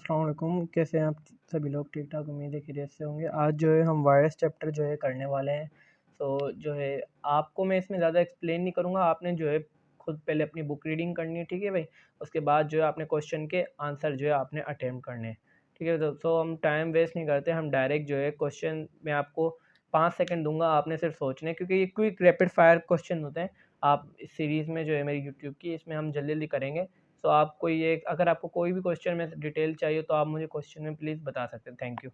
अस्सलाम वालेकुम। कैसे हैं आप सभी लोग? ठीक ठाक, उम्मीद है खैरियत से होंगे। आज जो है हम वायरस चैप्टर जो है करने वाले हैं। तो जो है आपको मैं इसमें ज़्यादा एक्सप्लेन नहीं करूँगा, आपने जो है खुद पहले अपनी बुक रीडिंग करनी है, ठीक है भाई। उसके बाद जो है आपने क्वेश्चन के आंसर जो है आपने अटेम्प्ट करने हैं, ठीक है। तो हम टाइम वेस्ट नहीं करते, हम डायरेक्ट जो है क्वेश्चन में आपको 5 सेकंड दूंगा, आपने सिर्फ सोचना है, क्योंकि ये क्विक रैपिड फायर क्वेश्चन होते हैं। आप इस सीरीज़ में जो है मेरी यूट्यूब की, इसमें हम जल्दी जल्दी करेंगे। तो आपको ये, अगर आपको कोई भी क्वेश्चन में डिटेल चाहिए तो आप मुझे क्वेश्चन में प्लीज़ बता सकते हैं। Thank you.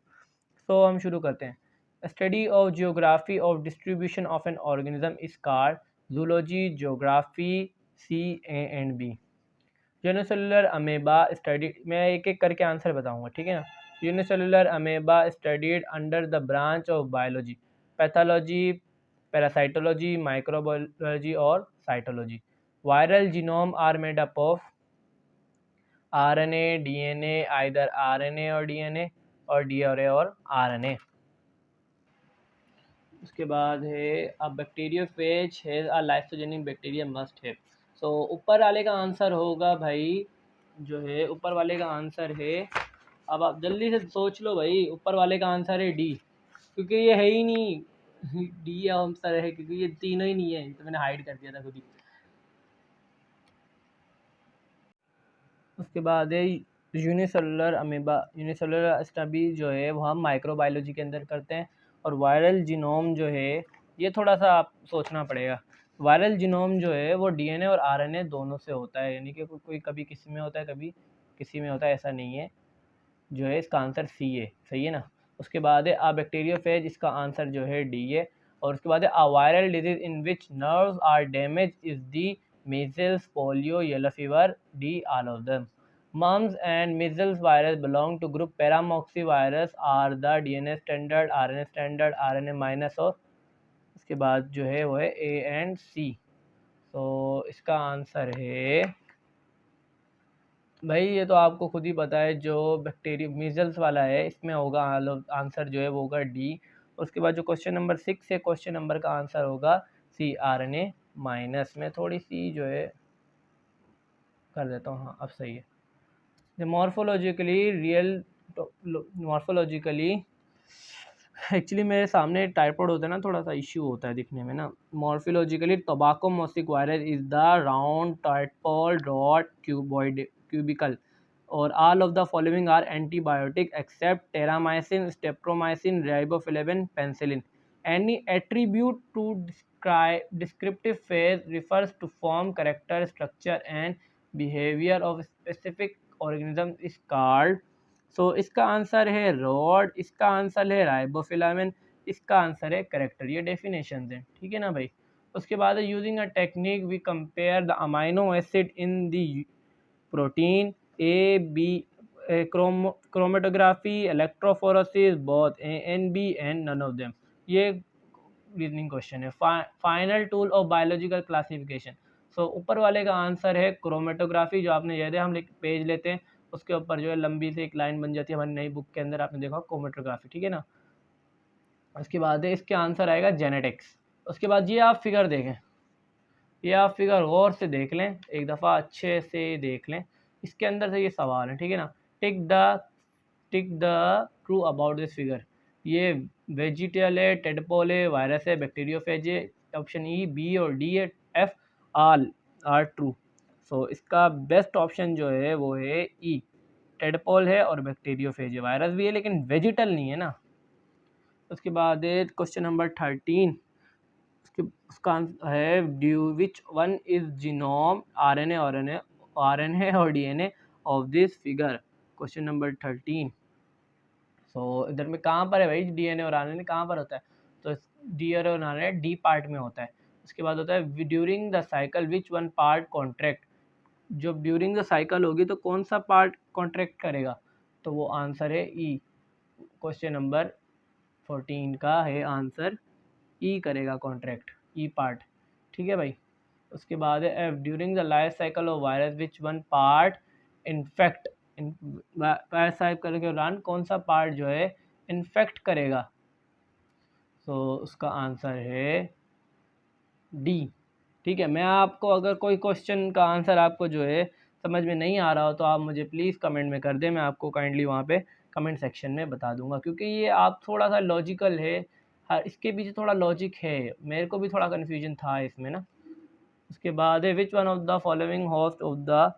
तो हम शुरू करते हैं। Study of geography of distribution of an organism is called zoology, geography, C, A and B। Unicellular amoeba study, मैं एक एक करके आंसर बताऊंगा, ठीक है ना। Unicellular amoeba studied under the branch of biology, pathology, parasitology, microbiology और cytology. Viral genome are made up of RNA, DNA, either RNA और DNA और DNA और RNA। उसके बाद है a bacteriophage has a lysogenic bacteria must have. So ऊपर वाले का आंसर होगा भाई, जो है ऊपर वाले का आंसर है, अब आप जल्दी से सोच लो भाई, ऊपर वाले का आंसर है डी, क्योंकि ये है ही नहीं। डी आंसर है क्योंकि ये तीनों ही नहीं है, तो मैंने हाइड कर दिया था खुद ही। उसके बाद है यूनिसेलुलर अमीबा। यूनिसेलुलर स्टडी जो है वो हम माइक्रोबायोलॉजी के अंदर करते हैं। और वायरल जीनोम जो है, ये थोड़ा सा आप सोचना पड़ेगा। वायरल जीनोम जो है वो DNA और RNA दोनों से होता है, यानी कि कोई कभी किसी में होता है, कभी किसी में होता है, ऐसा नहीं है। जो है इसका आंसर C है, सही है ना। उसके बाद है अ बैक्टीरियोफेज, इसका आंसर जो है D है। और उसके बाद है a viral disease in which nerves are damage is the measles, polio, yellow fever, D, all of them. Mumps and measles virus belong to group paramoxyvirus are the DNA standard, RNA standard, RNA minus और उसके बाद जो है वो है A and C। तो इसका answer है भाई, ये तो आपको खुद ही पता है, जो बैक्टीरिया मीजल्स वाला है इसमें होगा आंसर जो है वो होगा डी। उसके बाद जो क्वेश्चन नंबर 6 है, क्वेश्चन नंबर का आंसर होगा C, RNA माइनस। में थोड़ी सी जो है कर देता हूँ, हाँ अब सही है। The morphologically real, morphologically actually मेरे सामने टाइपॉइड होता है ना, थोड़ा सा इश्यू होता है दिखने में ना। Morphologically tobacco mosaic virus is the round typhoid rod cuboid cubical और all of the following are antibiotic except terramycin, streptomycin, riboflavin, penicillin. Any attribute to descriptive phase refers to form, character, structure and behavior of specific organism is called। सो इसका answer है rod, इसका answer है riboflavin, इसका answer है character. ये definition है, ठीक है ना भाई। उसके बाद using a technique we compare the amino acid in the protein A B, chromatography, electrophoresis, both A and B and none of them. ये रीजनिंग क्वेश्चन है। Final tool of biological classification. So ऊपर वाले का answer है chromatography. जो आपने याद है, हम पेज लेते हैं, उसके ऊपर जो है लंबी से एक लाइन बन जाती है हमारी नई बुक के अंदर, आपने देखा क्रोमेटोग्राफी, ठीक है ना। उसके बाद है इसके आंसर आएगा जेनेटिक्स। उसके बाद ये आप फिगर देखें, ये आप फिगर गौर से देख लें, एक दफ़ा अच्छे से देख लें। इसके अंदर से ये सवाल है, ठीक है ना। Tick the true about this figure. ये वेजिटल है, टेडपोल है, वायरस है, बैक्टीरियोफेज है। ऑप्शन ई, बी और डी है, एफ ऑल आर ट्रू। सो इसका बेस्ट ऑप्शन जो है वो है ई, टेडपोल है और बैक्टीरियोफेज है। वायरस भी है लेकिन वेजिटल नहीं है ना। उसके बाद है क्वेश्चन नंबर 13, उसका आंसर है due which one is genome, RNA और DNA of this figure. Question number 13। सो इधर में कहाँ पर है भाई, DNA और RNA कहाँ पर होता है? तो DNA और RNA डी पार्ट में होता है। उसके बाद होता है during the cycle which one part contract. जब ड्यूरिंग द साइकिल होगी तो कौन सा पार्ट कॉन्ट्रैक्ट करेगा? तो वो आंसर है ई। क्वेश्चन नंबर 14 का है आंसर ई करेगा कॉन्ट्रैक्ट, ई पार्ट, ठीक है भाई। उसके बाद है F during the life cycle of virus which one part infect. Life cycle के दौरान कौन सा पार्ट जो है इन्फेक्ट करेगा? तो उसका आंसर है डी, ठीक है। मैं आपको अगर कोई क्वेश्चन का आंसर आपको जो है समझ में नहीं आ रहा हो तो आप मुझे प्लीज़ कमेंट में कर दें, मैं आपको काइंडली वहाँ पे कमेंट सेक्शन में बता दूंगा, क्योंकि ये आप थोड़ा सा लॉजिकल है, हाँ इसके पीछे थोड़ा लॉजिक है, मेरे को भी थोड़ा कन्फ्यूजन था इसमें ना। उसके बाद है which one of the following host of the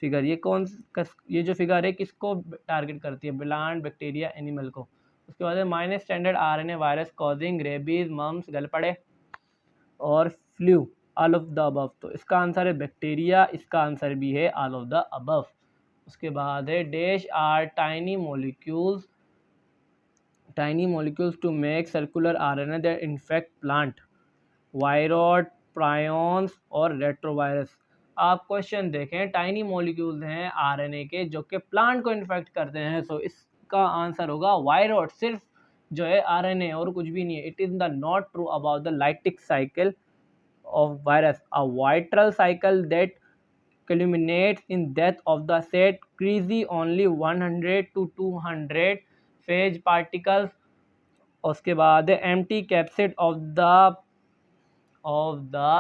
figure, ये जो फिगर है किसको टारगेट करती है, प्लांट, बैक्टीरिया, एनिमल को। उसके बाद है minus standard RNA virus causing rabies, mumps, गलपड़े और flu, all of the above. तो इसका आंसर है बैक्टीरिया, इसका आंसर भी है ऑल ऑफ द अबव। उसके बाद है dash are tiny molecules to make circular RNA that infect plant, viroid, prions और रेट्रोवायरस। आप क्वेश्चन देखें, टाइनी मॉलिक्यूल्स हैं आरएनए के जो कि प्लांट को इन्फेक्ट करते हैं, सो इसका आंसर होगा वायरॉड, सिर्फ जो है आरएनए और कुछ भी नहीं है। It is the not true about the lytic cycle of virus, a vital cycle that culminates in death of the set crazy only 100 to 200 phage particles। उसके बाद empty capsid of the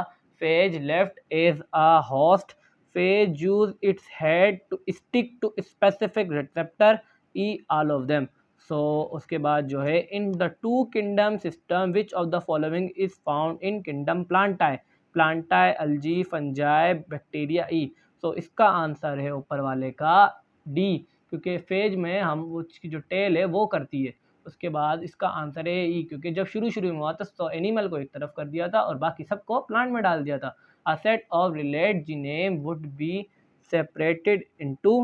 phage left as a host, phage use its head to stick to specific receptor, e all of them। so उसके बाद जो है in the two kingdom system which of the following is found in kingdom plantae, algae, fungi, bacteria, E. So इसका answer है ऊपर वाले का D, क्योंकि फेज में हम उसकी जो टेल है वो करती है। उसके बाद इसका आंसर है ई, क्योंकि जब शुरू में हुआ था तो एनिमल को एक तरफ कर दिया था और बाकी सबको प्लांट में डाल दिया था। A set of related genome would be separated into.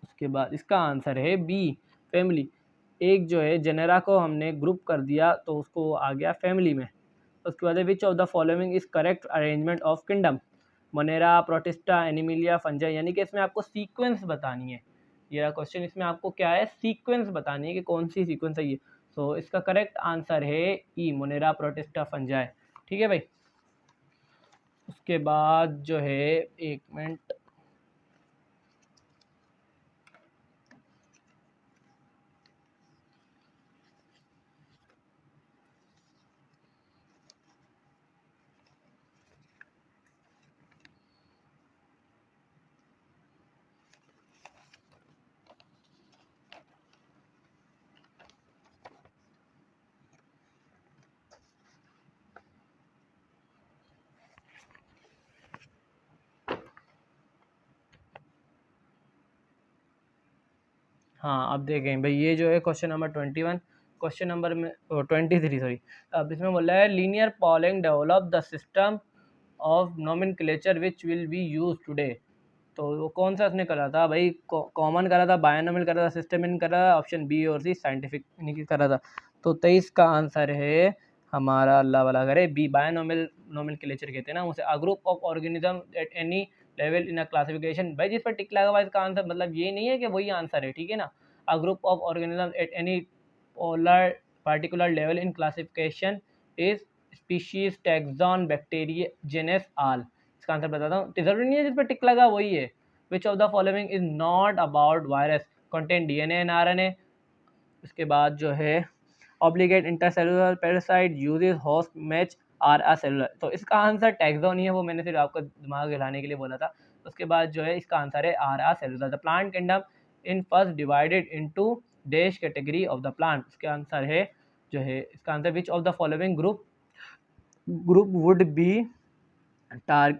उसके बाद इसका आंसर है बी, फैमिली। एक जो है जेनेरा को हमने ग्रुप कर दिया तो उसको आ गया फैमिली में। उसके बाद विच of the following is correct arrangement of kingdom, Monera, protista, Animalia, fungi. यानी कि इसमें आपको सीक्वेंस बतानी है, ये क्वेश्चन इसमें आपको क्या है, सीक्वेंस बतानी है कि कौन सी सीक्वेंस है ये। सो इसका करेक्ट आंसर है ई, मोनेरा, प्रोटिस्टा, फंजाई। ठीक है भाई। उसके बाद जो है एक मिनट, हाँ अब देखें भाई, ये जो है क्वेश्चन नंबर 21, क्वेश्चन नंबर में 23 सॉरी। अब इसमें बोला है linear polling develop the system of nomenclature which will be use today. तो वो कौन सा उसने करा था भाई, कॉमन करा था, बायनोमियल करा था, सिस्टम करा था, ऑप्शन बी और सी साइंटिफिक नहीं करा था। तो 23 का आंसर है हमारा, अल्लाह वाला करे, बी, बायनोमियल नोमेनक्लेचर कहते हैं ना उसे। A group of organism at any level in a classification. भाई जिस पर टिक लगा हुआ इसका आंसर, मतलब ये नहीं है कि वही आंसर है, ठीक है ना। A group of organism at any polar particular level in classification is species, taxon, bacteria, genus, all। इसका आंसर बताता हूँ, जरूरी नहीं है जिस पर टिक लगा वही है। Which of the following is not about virus, content DNA and RNA. उसके बाद जो है obligate intercellular parasite uses host match are a cellular. तो इसका आंसर टैक्सोन ही है, वो मैंने सिर्फ आपको दिमाग हिलाने के लिए बोला था। उसके बाद जो है इसका आंसर है are a cellular. The plant kingdom in first divided into dash category of the plant. उसके आंसर है जो है इसका answer which of the following group would be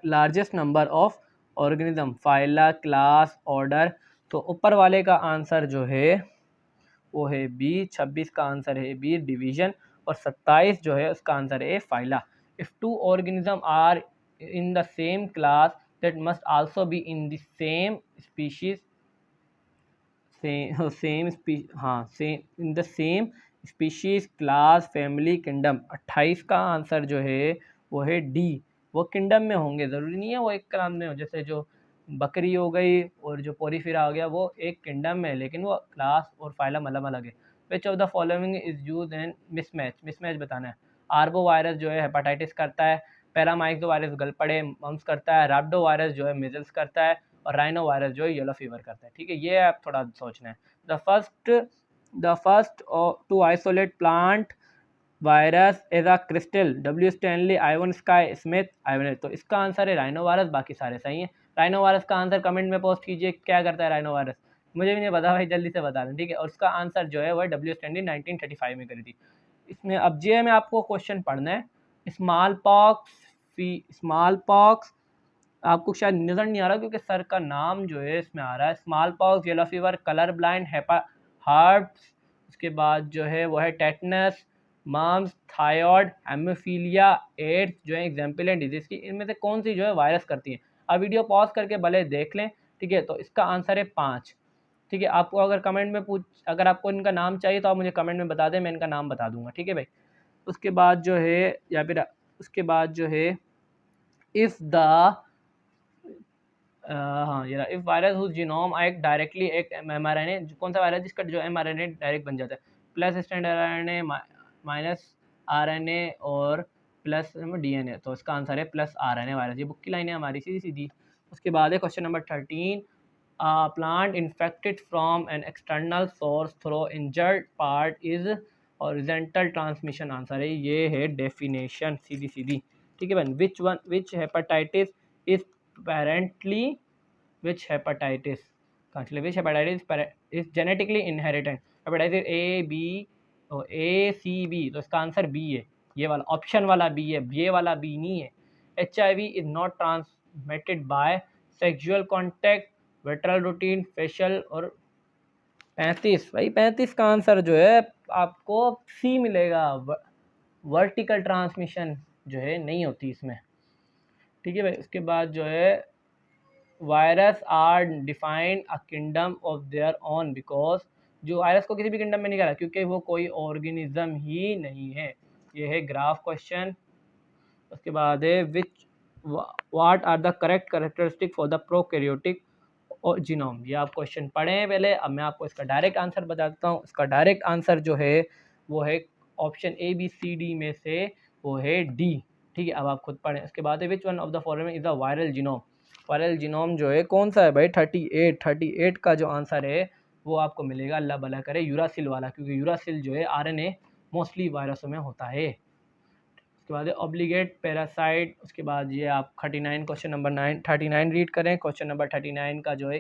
largest number of organism, phyla, class, order. तो ऊपर वाले का answer जो है वो है बी, 26 का आंसर है बी, डिवीजन। और 27 जो है उसका आंसर है phyla. If two organism are in the same class that must also be in the same species, same in the same species, class, family, kingdom. 28 का आंसर जो है वो है डी, वो किंगडम में होंगे, ज़रूरी नहीं है वो एक क्लास में हो। जैसे जो बकरी हो गई और जो पोरीफेरा हो गया वो एक किंगडम में है, लेकिन वो क्लास और फाइलम अलग अलग है। Which of the following is use in mismatch बताना है। आर्बो वायरस जो है हेपाटाइटिस करता है, पैरामाइक्सो वायरस गलपड़े मम्स करता है, रैप्डो वायरस जो है मिजल्स करता है, और राइनो वायरस जो है येलो फीवर करता है। ठीक है, ये आप थोड़ा सोचना है। The first to isolate plant virus as a crystal, W Stanley, Ivanovsky, Smith, Ivan. तो इसका आंसर है राइनो वायरस, बाकी सारे सही हैं। राइनो वायरस का आंसर कमेंट में पोस्ट कीजिए, क्या करता है राइनो वायरस, मुझे भी नहीं पता भाई, जल्दी से बता दें, ठीक है। और उसका आंसर जो है वह डब्ल्यू स्टैंडी 1935 में करी थी। इसमें अब जे में आपको क्वेश्चन पढ़ना है, स्मॉल पॉक्स आपको शायद नज़र नहीं आ रहा क्योंकि सर का नाम जो है इसमें आ रहा है, smallpox, yellow fever, colour blind, herpes, उसके बाद जो है वो है tetanus, mumps, thyroid, haemophilia, AIDS जो है एग्जाम्पल है डिजीज की, इनमें से कौन सी जो है वायरस करती है। अब वीडियो पॉज करके भले देख लें, ठीक है। तो इसका आंसर है 5, ठीक है। आपको अगर कमेंट में अगर आपको इनका नाम चाहिए तो आप मुझे कमेंट में बता दें, मैं इनका नाम बता दूंगा, ठीक है भाई। उसके बाद जो है या फिर उसके बाद जो है इफ़ द हाँ ये रहा, if virus whose genome act directly act mRNA, कौन सा वायरस जिसका जो mRNA डायरेक्ट बन जाता है, plus stand RNA minus RNA और प्लस DNA, तो इसका आंसर है प्लस RNA वायरस। ये बुक की लाइन है हमारी सीधी सीधी। उसके बाद है question number 13, plant infected from an external source through injured part is horizontal transmission, answer है ये है डेफिनेशन, सीधी सीधी, ठीक है बहन। Which hepatitis is apparently which hepatitis is genetically inherited, hepatitis A B और A C B, तो इसका आंसर बी है, ये वाला ऑप्शन वाला बी है, ये वाला बी नहीं है। HIV is not transmitted by sexual contact, vertical routine, facial, और 35 भाई 35 का आंसर जो है आपको सी मिलेगा, वर्टिकल ट्रांसमिशन जो है नहीं होती इसमें, ठीक है भाई। उसके बाद जो है virus are defined a kingdom of their own because, जो वायरस को किसी भी किंगडम में नहीं करा क्योंकि वो कोई ऑर्गेनिज्म ही नहीं है, ये है ग्राफ क्वेश्चन। उसके बाद है which what are the correct characteristic for the prokaryotic genome, ये आप क्वेश्चन पढ़े हैं पहले, अब मैं आपको इसका डायरेक्ट आंसर बताता हूँ। इसका डायरेक्ट आंसर जो है वो है ऑप्शन ABCD में से वो है डी, ठीक है। अब आप खुद पढ़ें। उसके बाद है which one of the following is a viral genome, viral genome जो है कौन सा है भाई, 38 का जो आंसर है वो आपको मिलेगा, अल्लाह भला करे, यूरासिल वाला, क्योंकि यूरासिल जो है RNA मोस्टली वायरसों में होता है। उसके बाद है ऑब्लिगेट पैरासाइट। उसके बाद ये आप 39 क्वेश्चन नंबर 39 रीड करें। क्वेश्चन नंबर 39 का जो है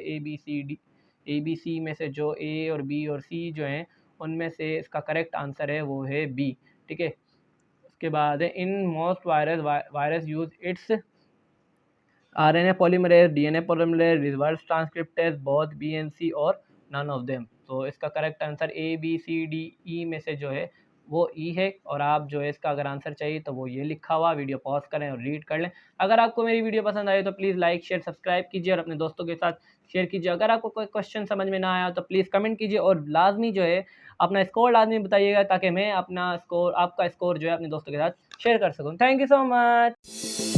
ABC में से जो A और B और C जो हैं उनमें से इसका करेक्ट आंसर है वो है B, ठीक है। उसके बाद है in most virus use it's RNA polymerase, DNA polymerase, reverse transcriptase, both B and C और नन ऑफ देम, तो इसका करेक्ट आंसर ABCDE में से जो है वो ई है। और आप जो है इसका अगर आंसर चाहिए तो वो ये लिखा हुआ, वीडियो पॉज करें और रीड कर लें। अगर आपको मेरी वीडियो पसंद आए तो प्लीज़ लाइक शेयर सब्सक्राइब कीजिए और अपने दोस्तों के साथ शेयर कीजिए। अगर आपको कोई क्वेश्चन समझ में ना आया तो प्लीज़ कमेंट कीजिए और लाजमी जो है अपना स्कोर लाजमी बताइएगा ताकि मैं अपना स्कोर, आपका स्कोर जो है अपने दोस्तों के साथ शेयर कर सकूँ। Thank you so much.